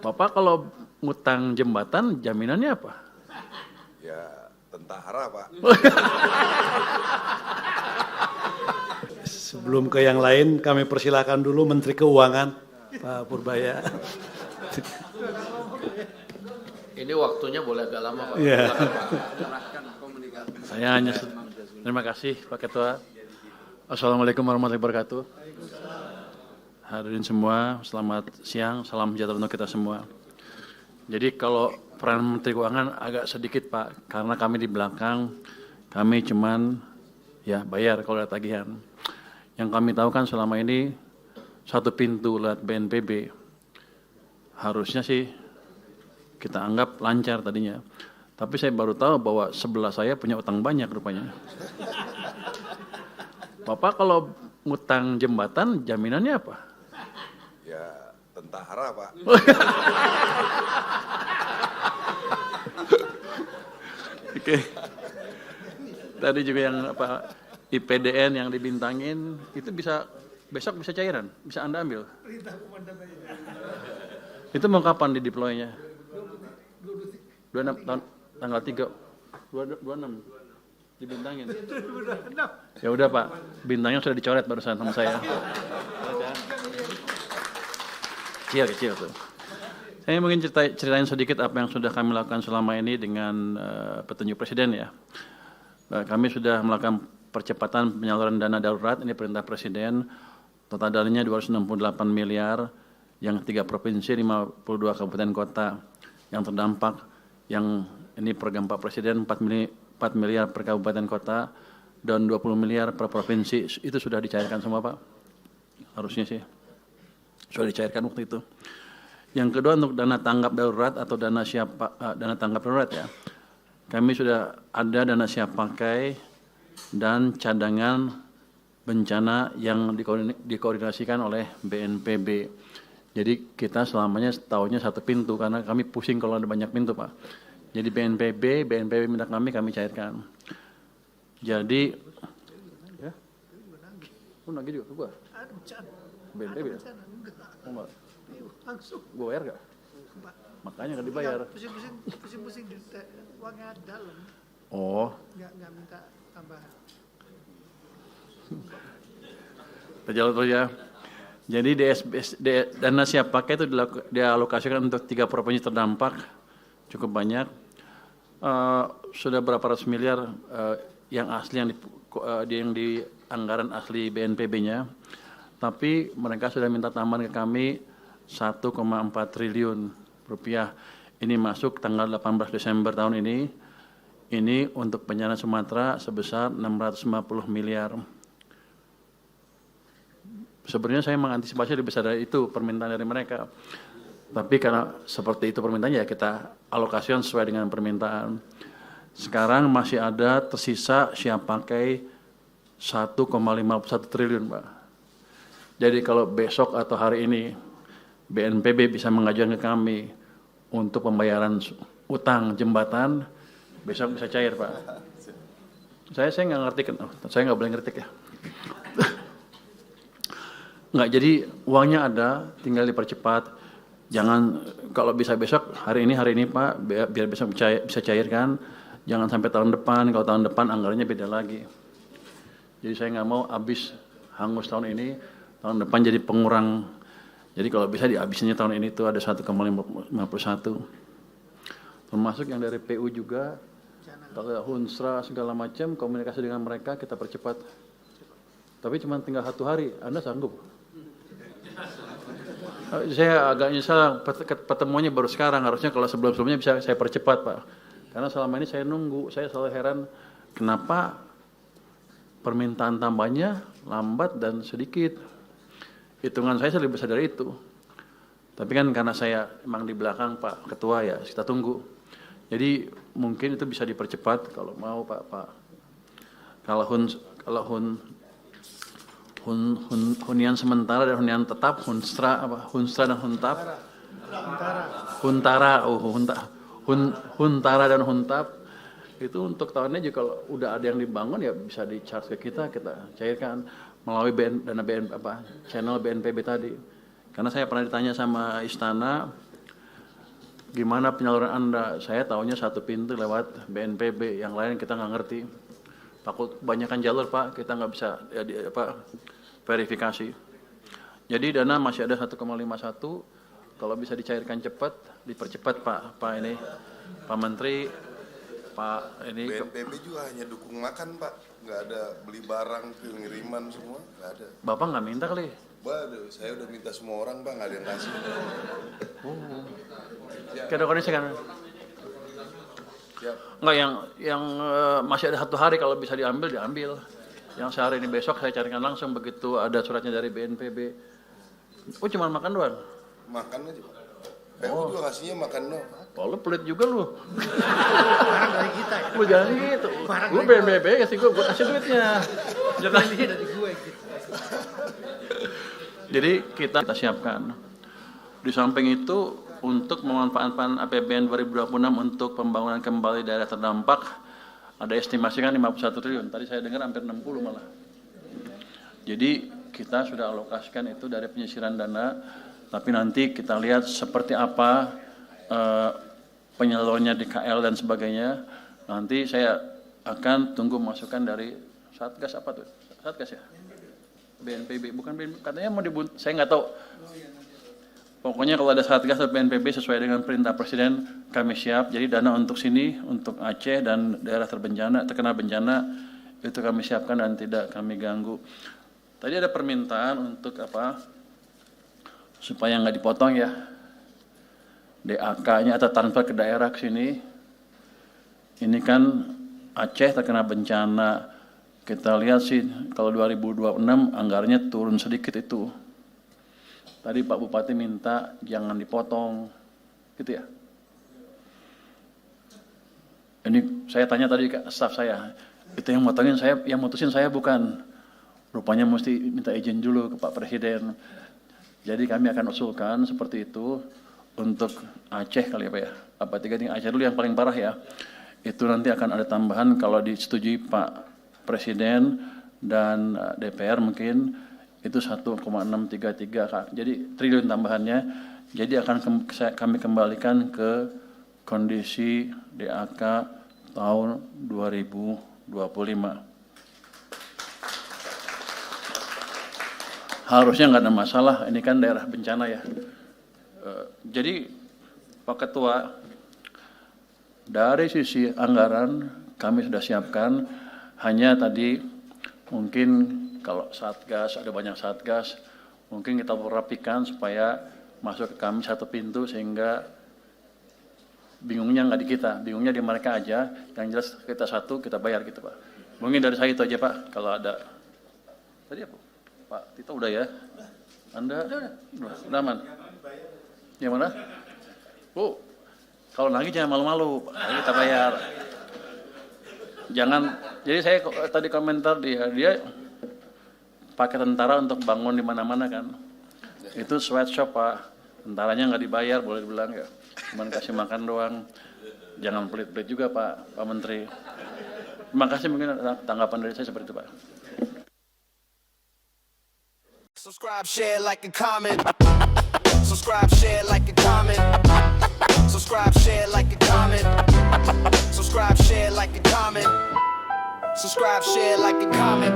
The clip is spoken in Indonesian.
Bapak kalau ngutang jembatan jaminannya apa? Ya tentara Pak. Sebelum ke yang lain, kami persilakan dulu Menteri Keuangan, Pak Purbaya. Ini waktunya boleh agak lama Pak. Ya. Saya hanya terima kasih Pak Ketua. Assalamualaikum warahmatullahi wabarakatuh. Hadirin semua, selamat siang, salam sejahtera untuk kita semua. Jadi kalau peran Menteri Keuangan agak sedikit Pak, karena kami di belakang, kami cuman ya bayar kalau ada tagihan. Yang kami tahu kan selama ini satu pintu lewat BNPB, harusnya sih kita anggap lancar tadinya. Tapi saya baru tahu bahwa sebelah saya punya utang banyak rupanya. Bapak kalau ngutang jembatan jaminannya apa? Ya tentara Pak. Oke. Tadi juga yang apa IPDN yang dibintangin itu bisa besok bisa cairan, bisa Anda ambil. Itu mau kapan di deploy-nya? 26 tahun tanggal 3 26 dibintangin. Ya udah Pak, bintangnya sudah dicoret barusan sama saya. Kecil tuh. Saya mungkin ceritain sedikit apa yang sudah kami lakukan selama ini dengan petunjuk Presiden ya. Kami sudah melakukan percepatan penyaluran dana darurat, ini perintah Presiden, total dananya 268 miliar, yang 3 provinsi, 52 kabupaten kota yang terdampak, yang ini program Pak Presiden 4 miliar per kabupaten kota dan 20 miliar per provinsi, itu sudah dicairkan semua Pak, harusnya sih, sudah dicairkan waktu itu. Yang kedua untuk dana tanggap darurat atau dana tanggap darurat ya, kami sudah ada dana siap pakai dan cadangan bencana yang dikoordinasikan oleh BNPB. Jadi kita selamanya tahunya satu pintu karena kami pusing kalau ada banyak pintu Pak. Jadi BNPB minta kami cairkan. Jadi, ya, nagih juga ke gua. BNPB ya? Enggak. Gue bayar gak? Makanya gak dibayar. Pusing-pusing uangnya dalam. Oh. Nggak minta tambahan. Terjalan terus ya. Jadi dana siap pakai itu dialokasikan untuk 3 provinsi terdampak, cukup banyak. Sudah berapa ratus miliar yang asli yang di anggaran asli BNPB-nya. Tapi mereka sudah minta tambahan ke kami 1,4 triliun rupiah. Ini masuk tanggal 18 Desember tahun ini. Ini untuk bencana Sumatera sebesar 650 miliar. Sebenarnya saya mengantisipasi lebih besar dari itu permintaan dari mereka. Tapi karena seperti itu permintaannya ya kita alokasikan sesuai dengan permintaan. Sekarang masih ada tersisa siap pakai 1,51 triliun Pak. Jadi kalau besok atau hari ini BNPB bisa mengajukan ke kami untuk pembayaran utang jembatan, besok bisa cair Pak. Saya nggak ngerti kan, saya nggak boleh ngerti ya. Nggak, jadi uangnya ada, tinggal dipercepat. Jangan kalau bisa besok hari ini Pak, biar besok bisa cairkan. Jangan sampai tahun depan. Kalau tahun depan anggarannya beda lagi. Jadi saya nggak mau habis hangus tahun ini, tahun depan jadi pengurang. Jadi kalau bisa dihabisnya tahun ini tuh ada 1,51. Termasuk yang dari PU juga, kalau Hunsra segala macam, komunikasi dengan mereka kita percepat. Tapi cuma tinggal 1 hari, Anda sanggup? Saya agak nyesal pertemuannya baru sekarang, harusnya kalau sebelum-sebelumnya bisa saya percepat Pak. Karena selama ini saya nunggu, saya selalu heran kenapa permintaan tambahnya lambat dan sedikit. Hitungan saya lebih besar dari itu. Tapi kan karena saya emang di belakang Pak Ketua ya, kita tunggu. Jadi mungkin itu bisa dipercepat kalau mau Pak. Kalau hunian sementara dan hunian tetap, Hunsra dan Huntap. Huntara dan Huntap itu untuk tahunnya juga kalau udah ada yang dibangun ya bisa di-charge ke kita cairkan melalui channel BNPB tadi. Karena saya pernah ditanya sama Istana, gimana penyaluran Anda? Saya tahunya satu pintu lewat BNPB, yang lain kita nggak ngerti. Takut kebanyakan jalur Pak, kita nggak bisa verifikasi. Jadi dana masih ada 1,51, kalau bisa dicairkan cepat, dipercepat Pak Menteri, Pak ini. BNPB juga hanya dukung makan Pak, nggak ada beli barang, pengiriman semua, nggak ada. Bapak nggak minta kali? Waduh, saya udah minta semua orang Pak, nggak ada yang kasih. Kira kondisi kan? Enggak, yang masih ada 1 hari kalau bisa diambil. Yang sehari ini besok saya carikan langsung begitu ada suratnya dari BNPB. Oh, cuma makan doang? Makan aja Pak. Aku juga kasihnya makan doang. Oh, lu pelit juga lu. Barang dari kita ya. Lu jangan gitu. Lu BNPB kasih gue kasih duitnya. Jangan Dari gue gitu. Jadi kita siapkan. Di samping itu untuk memanfaatkan APBN 2026 untuk pembangunan kembali daerah terdampak ada estimasi kan 51 triliun. Tadi saya dengar hampir 60 malah. Jadi kita sudah alokasikan itu dari penyisiran dana, tapi nanti kita lihat seperti apa penyalurnya di KL dan sebagainya. Nanti saya akan tunggu masukan dari Satgas apa tuh? Satgas ya? BNPB, bukan BNPB, katanya mau saya nggak tahu. Pokoknya kalau ada Satgas atau BNPB sesuai dengan perintah Presiden, kami siap. Jadi dana untuk sini, untuk Aceh dan daerah terkena bencana, itu kami siapkan dan tidak kami ganggu. Tadi ada permintaan untuk apa? Supaya nggak dipotong ya. DAK-nya atau transfer ke daerah ke sini. Ini kan Aceh terkena bencana. Kita lihat sih kalau 2026 anggarannya turun sedikit itu. Tadi Pak Bupati minta jangan dipotong, gitu ya. Ini saya tanya tadi ke staf saya, itu yang motongin saya, yang mutusin saya bukan. Rupanya mesti minta izin dulu ke Pak Presiden. Jadi kami akan usulkan seperti itu untuk Aceh kali ya Pak ya. Apa 3 tingkat Aceh dulu yang paling parah ya. Itu nanti akan ada tambahan kalau disetujui Pak Presiden dan DPR mungkin itu 1,633 Kak. Jadi triliun tambahannya. Jadi akan kami kembalikan ke kondisi DAK tahun 2025. Harusnya nggak ada masalah, ini kan daerah bencana ya. Jadi Pak Ketua, dari sisi anggaran kami sudah siapkan, hanya tadi mungkin kalau Satgas, ada banyak Satgas, mungkin kita rapikan supaya masuk ke kami satu pintu sehingga bingungnya nggak di kita, bingungnya di mereka aja, yang jelas kita satu, kita bayar gitu Pak. Mungkin dari saya itu aja Pak, kalau ada. Tadi apa? Pak Tito udah ya? Anda? Udah aman? Yang mana? Oh, kalau nagih jangan malu-malu, kita bayar. Jangan, jadi saya tadi komentar dia pakai tentara untuk bangun di mana-mana kan. Itu sweatshop Pak. Tentaranya nggak dibayar, boleh dibilang ya. Cuman kasih makan doang. Jangan pelit-pelit juga Pak Menteri. Terima kasih, mungkin tanggapan dari saya seperti itu Pak. Subscribe, share, like, and comment. Subscribe, share, like, and comment. Subscribe, share, like, and comment. Subscribe, share, like, and comment. Subscribe, share, like, and comment.